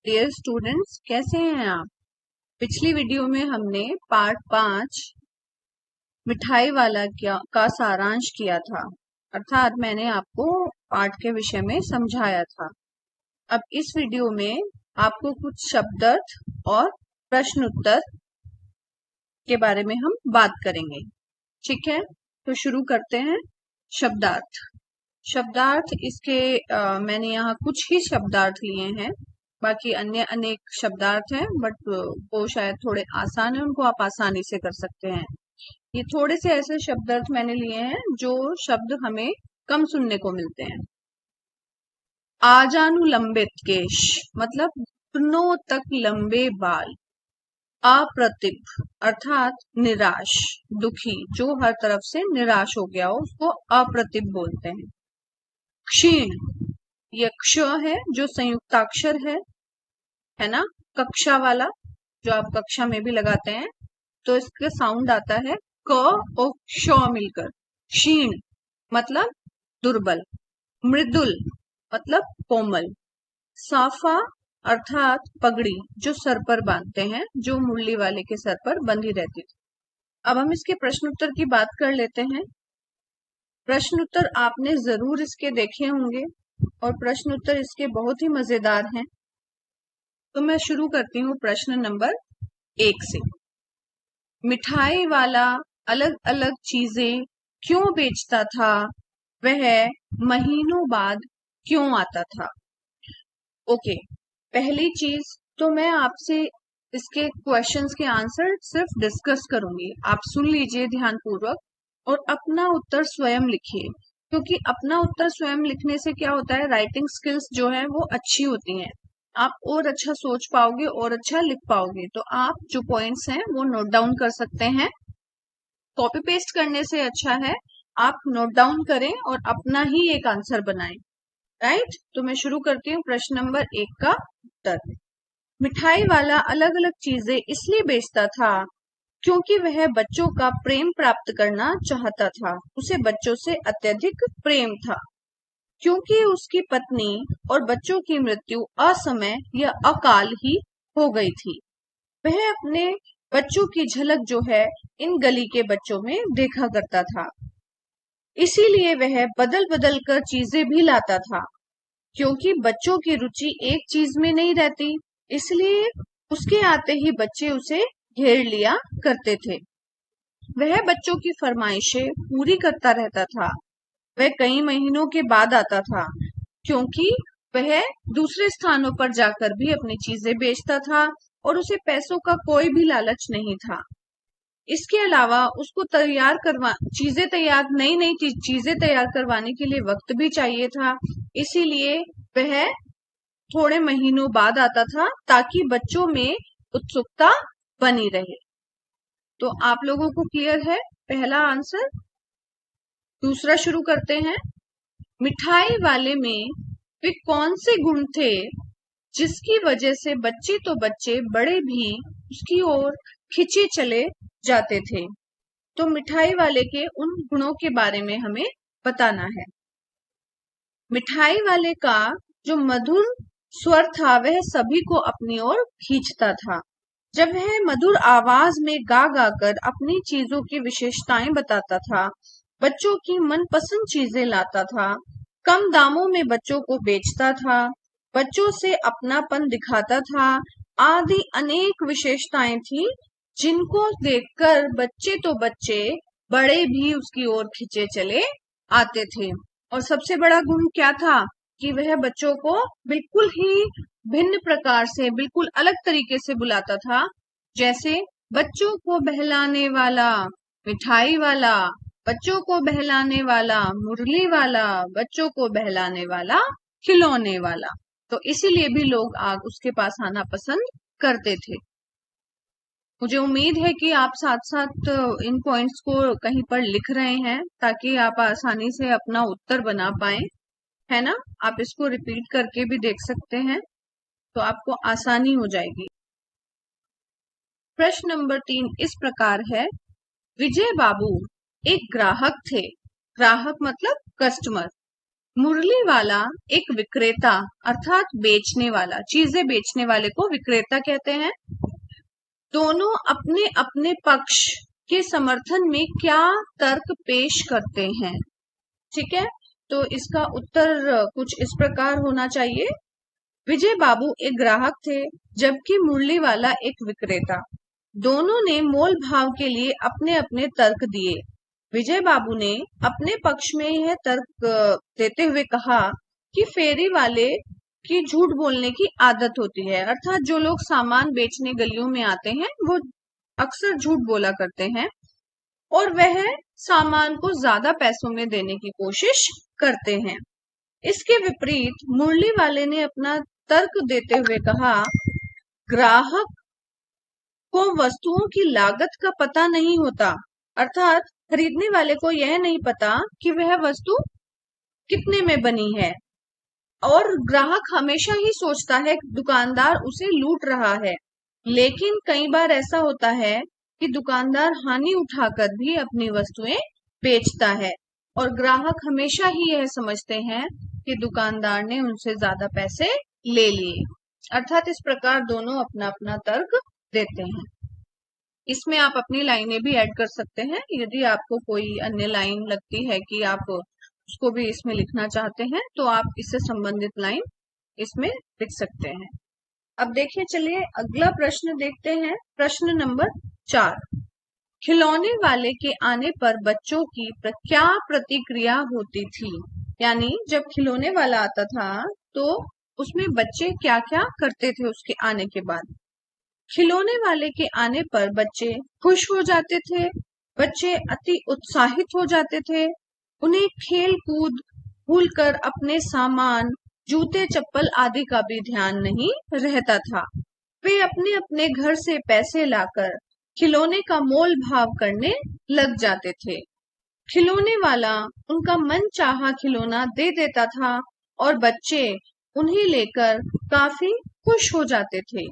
Dear students, कैसे हैं आप। पिछली वीडियो में हमने पार्ट 5 मिठाई वाला का सारांश किया था, अर्थात मैंने आपको पाठ के विषय में समझाया था। अब इस वीडियो में आपको कुछ शब्दार्थ और प्रश्न उत्तर के बारे में हम बात करेंगे। ठीक है, तो शुरू करते हैं। शब्दार्थ। शब्दार्थ इसके मैंने यहाँ कुछ ही शब्दार्थ लिए हैं, बाकी अन्य अनेक शब्दार्थ हैं, बट वो शायद थोड़े आसान है, उनको आप आसानी से कर सकते हैं। ये थोड़े से ऐसे शब्दार्थ मैंने लिए हैं जो शब्द हमें कम सुनने को मिलते हैं। आजानुलंबित केश मतलब घुटनों तक लंबे बाल। अप्रतिभ अर्थात निराश, दुखी, जो हर तरफ से निराश हो गया हो उसको अप्रतिभ बोलते हैं। क्षीण, यह क्ष है जो संयुक्ताक्षर है ना, कक्षा वाला, जो आप कक्षा में भी लगाते हैं, तो इसका साउंड आता है क और क्ष मिलकर। क्षीण मतलब दुर्बल। मृदुल मतलब कोमल। साफा अर्थात पगड़ी, जो सर पर बांधते हैं, जो मुरली वाले के सर पर बंधी रहती थी। अब हम इसके प्रश्न उत्तर की बात कर लेते हैं। प्रश्न उत्तर आपने जरूर इसके देखे होंगे और प्रश्न उत्तर इसके बहुत ही मजेदार हैं। तो मैं शुरू करती हूँ प्रश्न नंबर 1 से। मिठाई वाला अलग अलग चीजें क्यों बेचता था, वह महीनों बाद क्यों आता था। ओके, पहली चीज तो मैं आपसे इसके क्वेश्चंस के आंसर सिर्फ डिस्कस करूंगी, आप सुन लीजिए ध्यानपूर्वक और अपना उत्तर स्वयं लिखिए, क्योंकि अपना उत्तर स्वयं लिखने से क्या होता है, राइटिंग स्किल्स जो है वो अच्छी होती हैं, आप और अच्छा सोच पाओगे और अच्छा लिख पाओगे। तो आप जो पॉइंट्स हैं वो नोट डाउन कर सकते हैं। कॉपी पेस्ट करने से अच्छा है आप नोट डाउन करें और अपना ही एक आंसर बनाएं। राइट, तो मैं शुरू करती हूँ प्रश्न नंबर 1 का उत्तर। मिठाई वाला अलग अलग चीजें इसलिए बेचता था क्योंकि वह बच्चों का प्रेम प्राप्त करना चाहता था, उसे बच्चों से अत्यधिक प्रेम था। क्योंकि उसकी पत्नी और बच्चों की मृत्यु असमय या अकाल ही हो गई थी, वह अपने बच्चों की झलक जो है इन गली के बच्चों में देखा करता था। इसीलिए वह बदल बदल कर चीजें भी लाता था। क्योंकि बच्चों की रुचि एक चीज में नहीं रहती, इसलिए उसके आते ही बच्चे उसे घेर लिया करते थे। वह बच्चों की फरमाइशें पूरी करता रहता था। वह कई महीनों के बाद आता था, क्योंकि वह दूसरे स्थानों पर जाकर भी अपनी चीजें बेचता था और उसे पैसों का कोई भी लालच नहीं था। इसके अलावा उसको नई नई चीजें तैयार करवाने के लिए वक्त भी चाहिए था, इसीलिए वह थोड़े महीनों बाद आता था ताकि बच्चों में उत्सुकता बनी रहे। तो आप लोगों को क्लियर है पहला आंसर। दूसरा शुरू करते हैं। मिठाई वाले में वे कौन से गुण थे जिसकी वजह से बच्चे तो बच्चे बड़े भी उसकी ओर खिंचे चले जाते थे। तो मिठाई वाले के उन गुणों के बारे में हमें बताना है। मिठाई वाले का जो मधुर स्वर था वह सभी को अपनी ओर खींचता था। जब वह मधुर आवाज में गा गा कर अपनी चीजों की विशेषताएं बताता था, बच्चों की मनपसंद चीजें लाता था, कम दामों में बच्चों को बेचता था, बच्चों से अपनापन दिखाता था, आदि अनेक विशेषताएं थी जिनको देखकर बच्चे तो बच्चे बड़े भी उसकी ओर खिंचे चले आते थे। और सबसे बड़ा गुण क्या था कि वह बच्चों को बिल्कुल ही भिन्न प्रकार से, बिल्कुल अलग तरीके से बुलाता था, जैसे बच्चों को बहलाने वाला मिठाई वाला, बच्चों को बहलाने वाला मुरली वाला, बच्चों को बहलाने वाला खिलौने वाला। तो इसीलिए भी लोग उसके पास आना पसंद करते थे। मुझे उम्मीद है कि आप साथ साथ इन पॉइंट्स को कहीं पर लिख रहे हैं ताकि आप आसानी से अपना उत्तर बना पाए, है ना। आप इसको रिपीट करके भी देख सकते हैं तो आपको आसानी हो जाएगी। प्रश्न नंबर 3 इस प्रकार है। विजय बाबू एक ग्राहक थे। ग्राहक मतलब कस्टमर। मुरली वाला एक विक्रेता अर्थात बेचने वाला, चीजें बेचने वाले को विक्रेता कहते हैं। दोनों अपने अपने पक्ष के समर्थन में क्या तर्क पेश करते हैं। ठीक है, तो इसका उत्तर कुछ इस प्रकार होना चाहिए। विजय बाबू एक ग्राहक थे, जबकि मुरली वाला एक विक्रेता। दोनों ने मोल भाव के लिए अपने अपने तर्क दिए। विजय बाबू ने अपने पक्ष में यह तर्क देते हुए कहा कि फेरी वाले की झूठ बोलने की आदत होती है, अर्थात जो लोग सामान बेचने गलियों में आते हैं वो अक्सर झूठ बोला करते हैं और वह सामान को ज्यादा पैसों में देने की कोशिश करते हैं। इसके विपरीत मुरली वाले ने अपना तर्क देते हुए कहा, ग्राहक को वस्तुओं की लागत का पता नहीं होता, अर्थात खरीदने वाले को यह नहीं पता कि वह वस्तु कितने में बनी है और ग्राहक हमेशा ही सोचता है दुकानदार उसे लूट रहा है। लेकिन कई बार ऐसा होता है कि दुकानदार हानि उठाकर भी अपनी वस्तुएं बेचता है और ग्राहक हमेशा ही यह समझते हैं कि दुकानदार ने उनसे ज्यादा पैसे ले लिए। अर्थात इस प्रकार दोनों अपना अपना तर्क देते हैं। इसमें आप अपनी लाइनें भी ऐड कर सकते हैं। यदि आपको कोई अन्य लाइन लगती है कि आप उसको भी इसमें लिखना चाहते हैं तो आप इससे संबंधित लाइन इसमें लिख सकते हैं। अब देखिए, चलिए अगला प्रश्न देखते हैं। प्रश्न नंबर 4, खिलौने वाले के आने पर बच्चों की क्या प्रतिक्रिया होती थी। यानी जब खिलौने वाला आता था तो उसमें बच्चे क्या क्या करते थे उसके आने के बाद। खिलौने वाले के आने पर बच्चे खुश हो जाते थे, बच्चे अति उत्साहित हो जाते थे, उन्हें खेल कूद भूलकर अपने सामान, जूते चप्पल आदि का भी ध्यान नहीं रहता था। वे अपने अपने घर से पैसे लाकर खिलौने का मोल भाव करने लग जाते थे। खिलौने वाला उनका मन चाहा खिलौना दे देता था और बच्चे उन्हें लेकर काफी खुश हो जाते थे।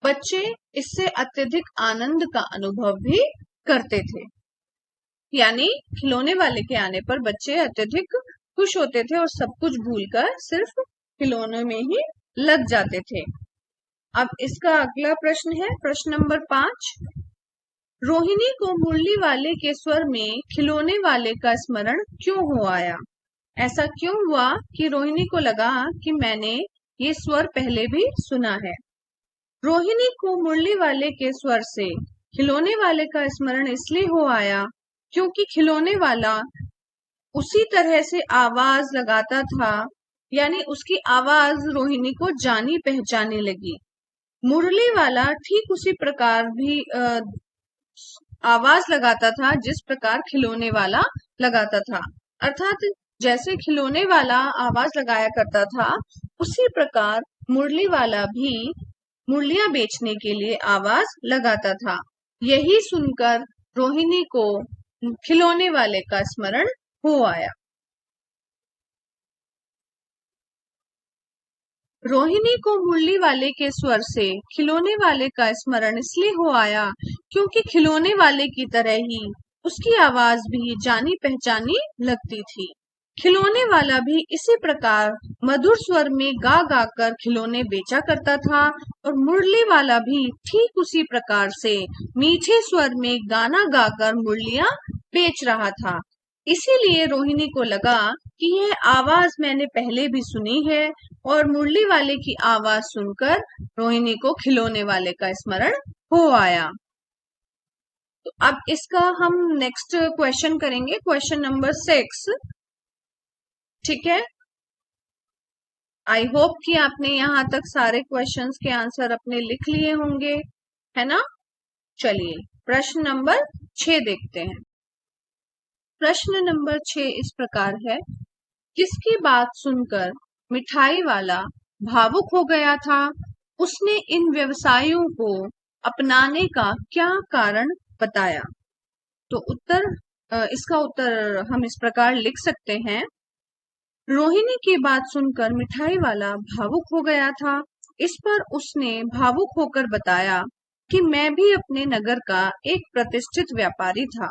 बच्चे इससे अत्यधिक आनंद का अनुभव भी करते थे। यानी खिलौने वाले के आने पर बच्चे अत्यधिक खुश होते थे और सब कुछ भूलकर सिर्फ खिलौनों में ही लग जाते थे। अब इसका अगला प्रश्न है, प्रश्न नंबर 5, रोहिणी को मुरली वाले के स्वर में खिलौने वाले का स्मरण क्यों हो आया। ऐसा क्यों हुआ कि रोहिणी को लगा कि मैंने ये स्वर पहले भी सुना है। रोहिणी को मुरली वाले के स्वर से खिलौने वाले का स्मरण इसलिए हो आया क्योंकि खिलौने वाला उसी तरह से आवाज लगाता था, यानी उसकी आवाज रोहिणी को जानी पहचानी लगी। मुरली वाला ठीक उसी प्रकार भी आवाज लगाता था जिस प्रकार खिलौने वाला लगाता था। अर्थात जैसे खिलौने वाला आवाज लगाया करता था उसी प्रकार मुरली वाला भी मुरलियां बेचने के लिए आवाज लगाता था। यही सुनकर रोहिणी को खिलौने वाले का स्मरण हो आया। रोहिणी को मुरली वाले के स्वर से खिलौने वाले का स्मरण इसलिए हो आया क्योंकि खिलौने वाले की तरह ही उसकी आवाज भी जानी पहचानी लगती थी। खिलौने वाला भी इसी प्रकार मधुर स्वर में गा गा कर खिलौने बेचा करता था और मुरली वाला भी ठीक उसी प्रकार से मीठे स्वर में गाना गाकर मुरलियां बेच रहा था। इसीलिए रोहिणी को लगा कि यह आवाज मैंने पहले भी सुनी है और मुरली वाले की आवाज सुनकर रोहिणी को खिलौने वाले का स्मरण हो आया। तो अब इसका हम नेक्स्ट क्वेश्चन करेंगे, क्वेश्चन नंबर 6। ठीक है, आई होप कि आपने यहाँ तक सारे क्वेश्चंस के आंसर अपने लिख लिए होंगे, है ना। चलिए प्रश्न नंबर 6 देखते हैं। प्रश्न नंबर 6 इस प्रकार है, किसकी बात सुनकर मिठाई वाला भावुक हो गया था। उसने इन व्यवसायों को अपनाने का क्या कारण बताया। तो इसका उत्तर हम इस प्रकार लिख सकते हैं, रोहिणी की बात सुनकर मिठाई वाला भावुक हो गया था। इस पर उसने भावुक होकर बताया कि मैं भी अपने नगर का एक प्रतिष्ठित व्यापारी था।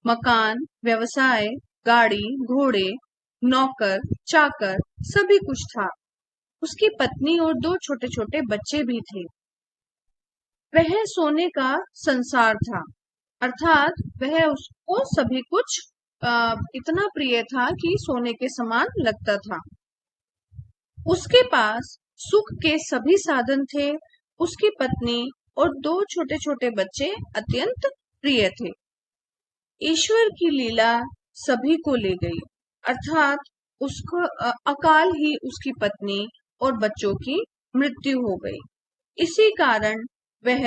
मकान, व्यवसाय, गाड़ी, घोड़े, नौकर, चाकर सभी कुछ था। उसकी पत्नी और 2 छोटे-छोटे बच्चे भी थे। वह सोने का संसार था, अर्थात वह उसको सभी कुछ इतना प्रिय था कि सोने के समान लगता था। उसके पास सुख के सभी साधन थे। उसकी पत्नी और 2 छोटे-छोटे बच्चे अत्यंत प्रिय थे। ईश्वर की लीला सभी को ले गई, अर्थात उसको अकाल ही उसकी पत्नी और बच्चों की मृत्यु हो गई। इसी कारण वह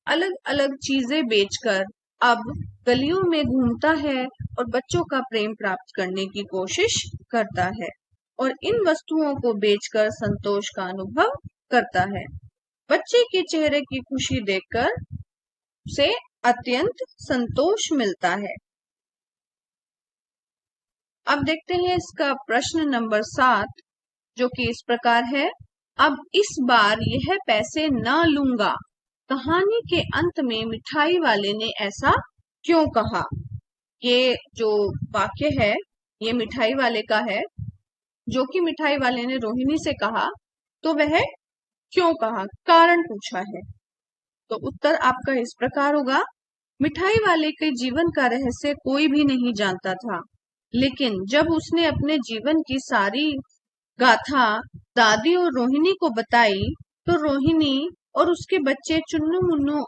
अलग अलग चीजें बेचकर अब गलियों में घूमता है और बच्चों का प्रेम प्राप्त करने की कोशिश करता है और इन वस्तुओं को बेचकर संतोष का अनुभव करता है। बच्चे के चेहरे की खुशी देखकर उसे अत्यंत संतोष मिलता है। अब देखते हैं इसका प्रश्न नंबर 7, जो कि इस प्रकार है। अब इस बार यह पैसे न लूंगा। कहानी के अंत में मिठाई वाले ने ऐसा क्यों कहा? ये जो वाक्य है ये मिठाई वाले का है, जो कि मिठाई वाले ने रोहिणी से कहा, तो वह क्यों कहा, कारण पूछा है। तो उत्तर आपका इस प्रकार होगा। मिठाई वाले के जीवन का रहस्य कोई भी नहीं जानता था, लेकिन जब उसने अपने जीवन की सारी गाथा दादी और रोहिणी को बताई, तो रोहिणी और उसके बच्चे चुन्नू मुन्नू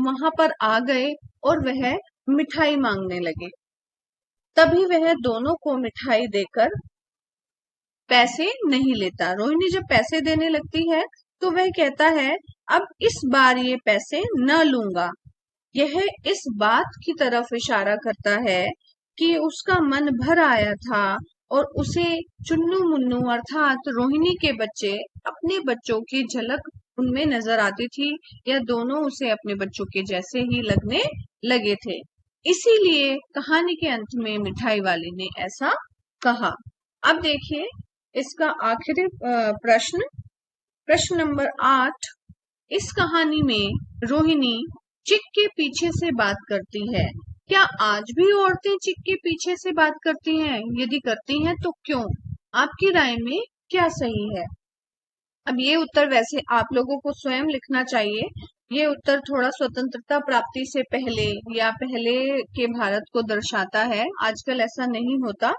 वहां पर आ गए और वह मिठाई मांगने लगे। तभी वह दोनों को मिठाई देकर पैसे नहीं लेता। रोहिणी जब पैसे देने लगती है तो वह कहता है, अब इस बार ये पैसे न लूंगा। यह इस बात की तरफ इशारा करता है कि उसका मन भर आया था और उसे चुन्नू मुन्नू अर्थात रोहिणी के बच्चे अपने बच्चों की झलक उनमें नजर आती थी, या दोनों उसे अपने बच्चों के जैसे ही लगने लगे थे। इसीलिए कहानी के अंत में मिठाई वाले ने ऐसा कहा। अब देखिए इसका आखिरी प्रश्न, प्रश्न नंबर 8। इस कहानी में रोहिणी चिक के पीछे से बात करती है। क्या आज भी औरतें चिक के पीछे से बात करती हैं? यदि करती हैं तो क्यों? आपकी राय में क्या सही है? अब ये उत्तर वैसे आप लोगों को स्वयं लिखना चाहिए। ये उत्तर थोड़ा स्वतंत्रता प्राप्ति से पहले या पहले के भारत को दर्शाता है। आजकल ऐसा नहीं होता,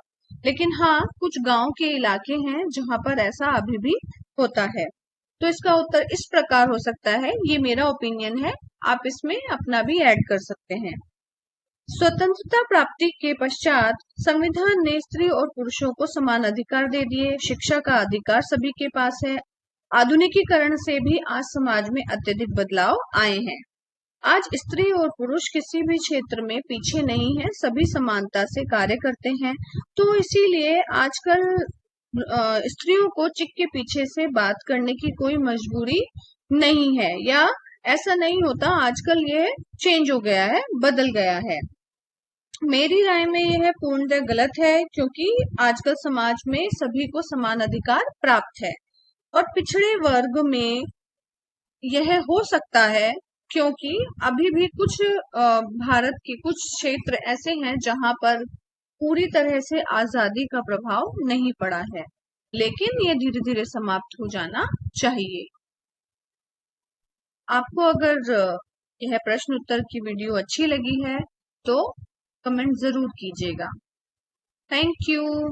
लेकिन हाँ कुछ गांव के इलाके हैं जहां पर ऐसा अभी भी होता है। तो इसका उत्तर इस प्रकार हो सकता है। ये मेरा ओपिनियन है, आप इसमें अपना भी ऐड कर सकते हैं। स्वतंत्रता प्राप्ति के पश्चात संविधान ने स्त्री और पुरुषों को समान अधिकार दे दिए। शिक्षा का अधिकार सभी के पास है। आधुनिकीकरण से भी आज समाज में अत्यधिक बदलाव आए हैं। आज स्त्री और पुरुष किसी भी क्षेत्र में पीछे नहीं है, सभी समानता से कार्य करते हैं। तो इसीलिए आजकल स्त्रियों को चिक के पीछे से बात करने की कोई मजबूरी नहीं है, या ऐसा नहीं होता। आजकल ये चेंज हो गया है, बदल गया है। मेरी राय में यह पूर्णतः गलत है, क्योंकि आजकल समाज में सभी को समान अधिकार प्राप्त है और पिछड़े वर्ग में यह हो सकता है, क्योंकि अभी भी कुछ भारत के कुछ क्षेत्र ऐसे हैं जहां पर पूरी तरह से आजादी का प्रभाव नहीं पड़ा है, लेकिन ये धीरे धीरे समाप्त हो जाना चाहिए। आपको अगर यह प्रश्न उत्तर की वीडियो अच्छी लगी है तो कमेंट जरूर कीजिएगा। Thank you.